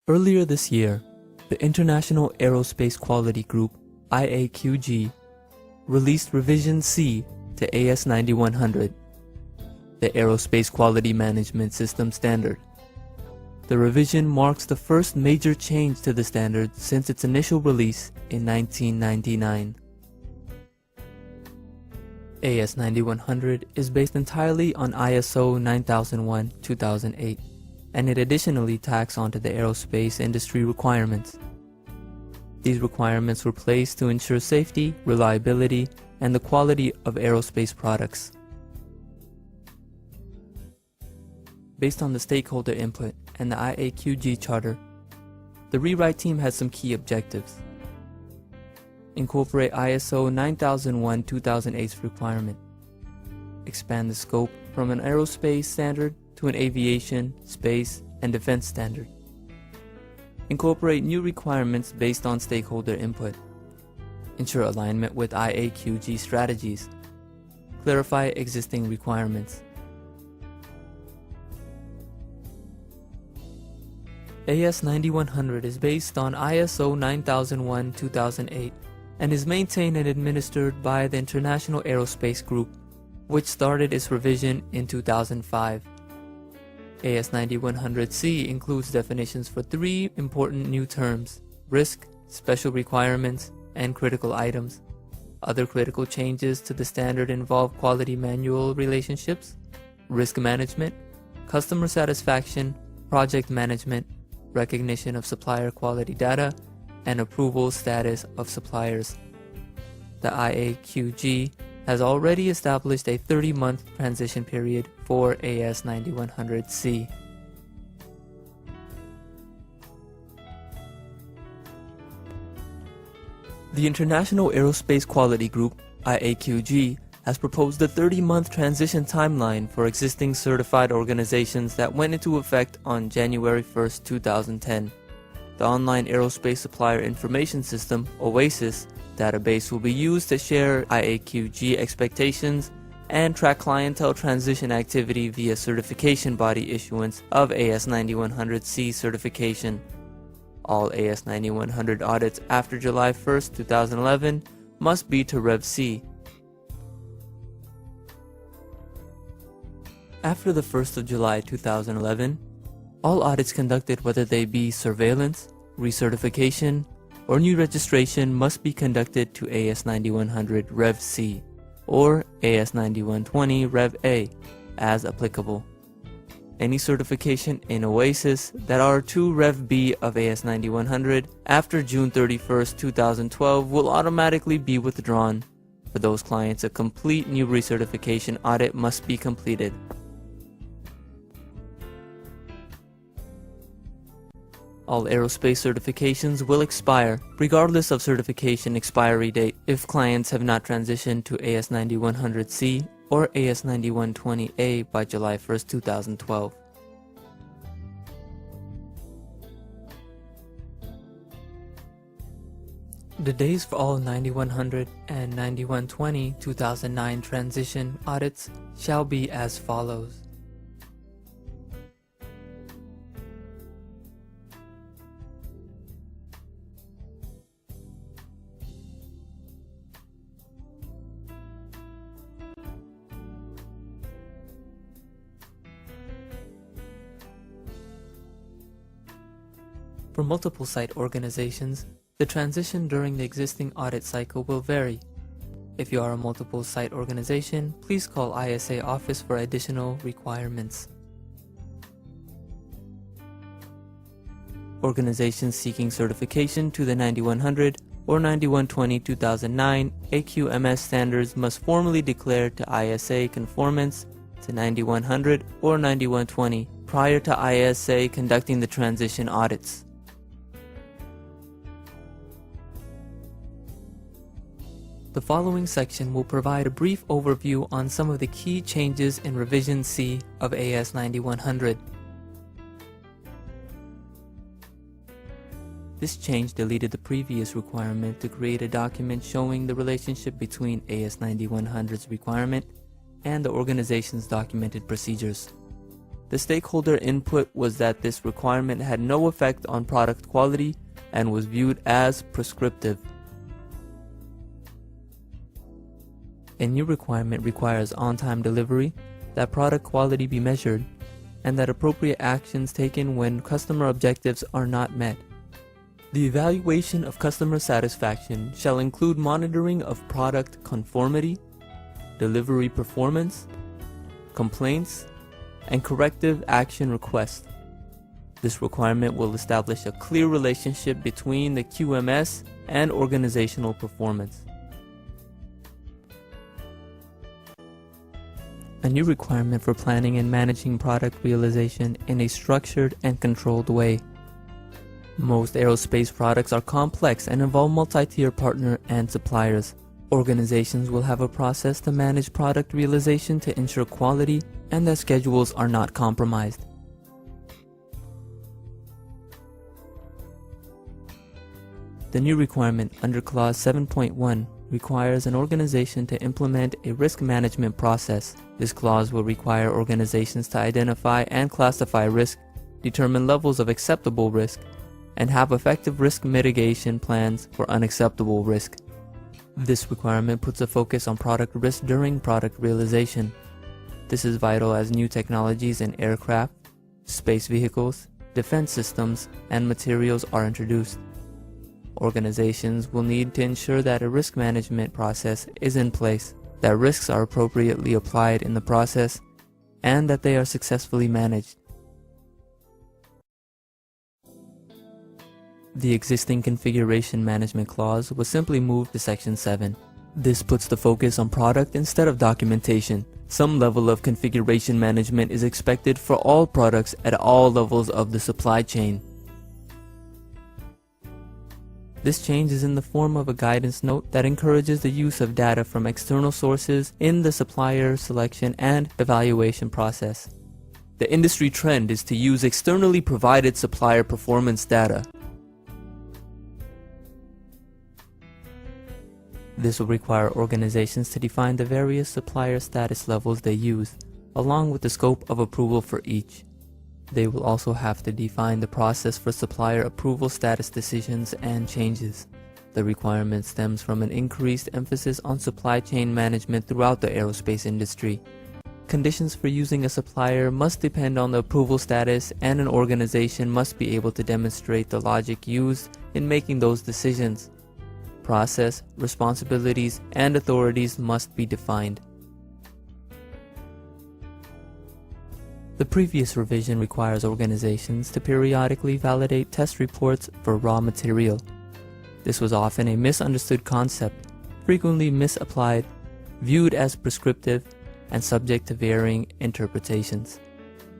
Earlier this year, the International Aerospace Quality Group, IAQG, released Revision C to AS9100, the Aerospace Quality Management System standard. The revision marks the first major change to the standard since its initial release in 1999. AS9100 is based entirely on ISO 9001-2008, and it additionally tacks onto the aerospace industry requirements. These requirements were placed to ensure safety, reliability, and the quality of aerospace products. Based on the stakeholder input and the IAQG charter, the rewrite team has some key objectives. Incorporate ISO 9001-2008's requirement. Expand the scope from an aerospace standard to an aviation, space, and defense standard. Incorporate new requirements based on stakeholder input. Ensure alignment with IAQG strategies. Clarify existing requirements. AS9100 is based on ISO 9001-2008 and is maintained and administered by the International Aerospace Group, which started its revision in 2005. AS9100C includes definitions for three important new terms: risk, special requirements, and critical items. Other critical changes to the standard involve quality manual relationships, risk management, customer satisfaction, project management, recognition of supplier quality data, and approval status of suppliers. The IAQG has already established a 30-month transition period for AS9100C. The International Aerospace Quality Group, IAQG, has proposed a 30-month transition timeline for existing certified organizations that went into effect on January 1, 2010. The Online Aerospace Supplier Information System, OASIS, database will be used to share IAQG expectations and track clientele transition activity via certification body issuance of AS9100C certification. All AS9100 audits after July 1, 2011 must be to Rev C. After the 1st of July 2011, all audits conducted, whether they be surveillance, recertification, or new registration, must be conducted to AS9100 Rev C or AS9120 Rev A as applicable. Any certification in OASIS that are to Rev B of AS9100 after June 31, 2012 will automatically be withdrawn. For those clients, a complete new recertification audit must be completed. All aerospace certifications will expire, regardless of certification expiry date, if clients have not transitioned to AS9100C or AS9120A by July 1, 2012. The days for all 9100 and 9120 2009 transition audits shall be as follows. For multiple site organizations, the transition during the existing audit cycle will vary. If you are a multiple site organization, please call ISA office for additional requirements. Organizations seeking certification to the 9100 or 9120-2009 AQMS standards must formally declare to ISA conformance to 9100 or 9120 prior to ISA conducting the transition audits. The following section will provide a brief overview on some of the key changes in Revision C of AS9100. This change deleted the previous requirement to create a document showing the relationship between AS9100's requirement and the organization's documented procedures. The stakeholder input was that this requirement had no effect on product quality and was viewed as prescriptive. A new requirement requires on-time delivery, that product quality be measured, and that appropriate actions taken when customer objectives are not met. The evaluation of customer satisfaction shall include monitoring of product conformity, delivery performance, complaints, and corrective action requests. This requirement will establish a clear relationship between the QMS and organizational performance. A new requirement for planning and managing product realization in a structured and controlled way. Most aerospace products are complex and involve multi-tier partner and suppliers. Organizations will have a process to manage product realization to ensure quality and that schedules are not compromised. The new requirement under Clause 7.1 requires an organization to implement a risk management process. This clause will require organizations to identify and classify risk, determine levels of acceptable risk, and have effective risk mitigation plans for unacceptable risk. This requirement puts a focus on product risk during product realization. This is vital as new technologies in aircraft, space vehicles, defense systems, and materials are introduced. Organizations will need to ensure that a risk management process is in place, that risks are appropriately applied in the process, and that they are successfully managed. The existing configuration management clause was simply moved to Section 7. This puts the focus on product instead of documentation. Some level of configuration management is expected for all products at all levels of the supply chain. This change is in the form of a guidance note that encourages the use of data from external sources in the supplier selection and evaluation process. The industry trend is to use externally provided supplier performance data. This will require organizations to define the various supplier status levels they use, along with the scope of approval for each. They will also have to define the process for supplier approval status decisions and changes. The requirement stems from an increased emphasis on supply chain management throughout the aerospace industry. Conditions for using a supplier must depend on the approval status, and an organization must be able to demonstrate the logic used in making those decisions. Process, responsibilities, and authorities must be defined. The previous revision requires organizations to periodically validate test reports for raw material. This was often a misunderstood concept, frequently misapplied, viewed as prescriptive, and subject to varying interpretations.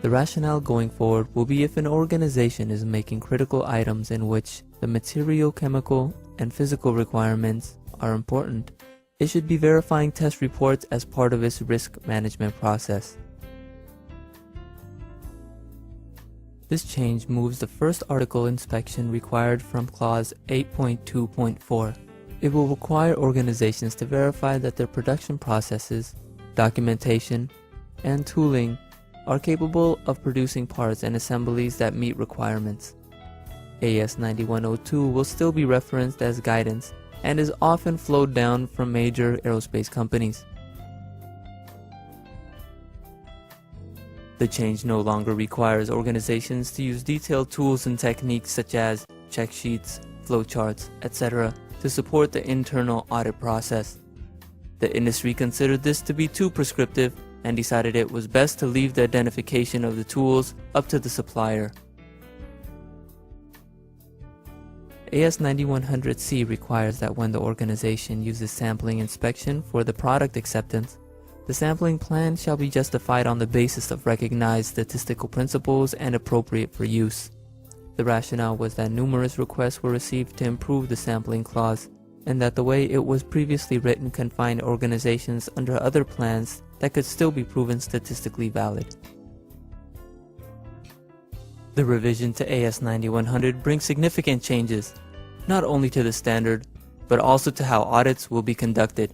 The rationale going forward will be if an organization is making critical items in which the material, chemical, and physical requirements are important, it should be verifying test reports as part of its risk management process. This change moves the first article inspection required from Clause 8.2.4. It will require organizations to verify that their production processes, documentation, and tooling are capable of producing parts and assemblies that meet requirements. AS9100 will still be referenced as guidance and is often flowed down from major aerospace companies. The change no longer requires organizations to use detailed tools and techniques such as check sheets, flowcharts, etc. to support the internal audit process. The industry considered this to be too prescriptive and decided it was best to leave the identification of the tools up to the supplier. AS9100C requires that when the organization uses sampling inspection for the product acceptance, the sampling plan shall be justified on the basis of recognized statistical principles and appropriate for use. The rationale was that numerous requests were received to improve the sampling clause, and that the way it was previously written confined organizations under other plans that could still be proven statistically valid. The revision to AS9100 brings significant changes, not only to the standard, but also to how audits will be conducted.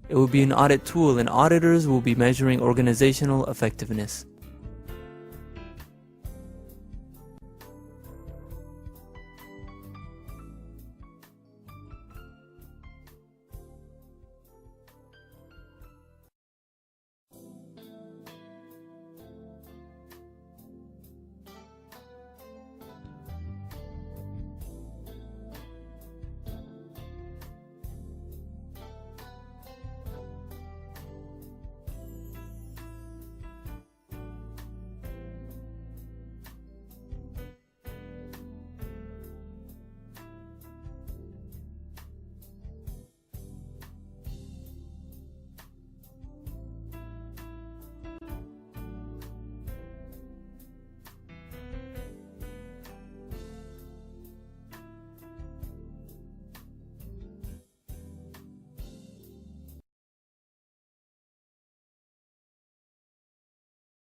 It will be an audit tool, and auditors will be measuring organizational effectiveness.